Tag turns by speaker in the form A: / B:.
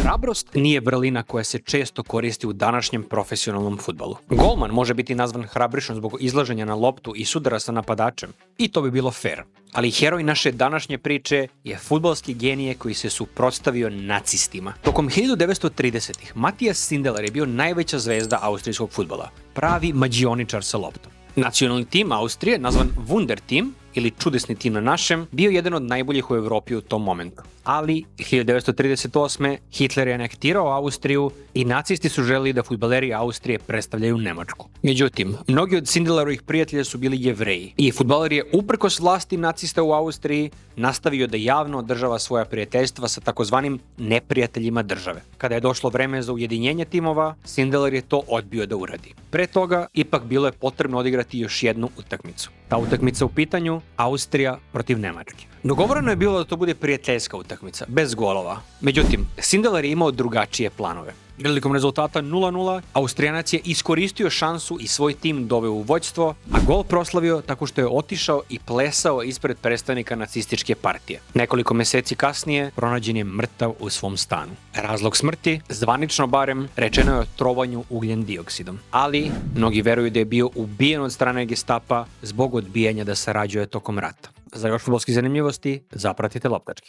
A: Hrabrost nije vrlina koja se često koristi u današnjem profesionalnom fudbalu. Golman može biti nazvan hrabrišom zbog izlaženja na loptu i sudara sa napadačem. I to bi bilo fair. Ali heroj naše današnje priče je fudbalski genije koji se suprotstavio nacistima. Tokom 1930-ih Matthias Sindelar je bio najveća zvezda austrijskog fudbala. Pravi mađioničar sa loptom. Nacionalni tim Austrije, nazvan Wunder Team, ili čudesni tim na našem, bio jedan od najboljih u Evropi u tom momentu. Ali 1938. Hitler je anektirao Austriju i nacisti su želeli da fudbaleri Austrije predstavljaju Nemačku. Međutim, mnogi od Sindelarovih prijatelja su bili Jevreji i fudbaler je uprkos vlasti nacista u Austriji nastavio da javno održava svoja prijateljstva sa takozvanim neprijateljima države. Kada je došlo vreme za ujedinjenje timova, Sindelar je to odbio da uradi. Pre toga, ipak bilo je potrebno odigrati još jednu utakmicu. Ta utakmica u pitanju, Austrija protiv Nemačke. Dogovoreno je bilo da to bude prijateljska utakmica, bez golova. Međutim, Sindelar je imao drugačije planove. Prilikom rezultata 0:0, Austrijanac je iskoristio šansu i svoj tim doveo u vođstvo, a gol proslavio tako što je otišao i plesao ispred predstavnika nacističke partije. Nekoliko meseci kasnije pronađen je mrtav u svom stanu. Razlog smrti, zvanično barem, rečeno je o trovanju ugljen dioksidom. Ali, mnogi veruju da je bio ubijen od strane Gestapa zbog odbijanja da sarađuje tokom rata. Za još fudbalskih zanimljivosti, zapratite Loptački.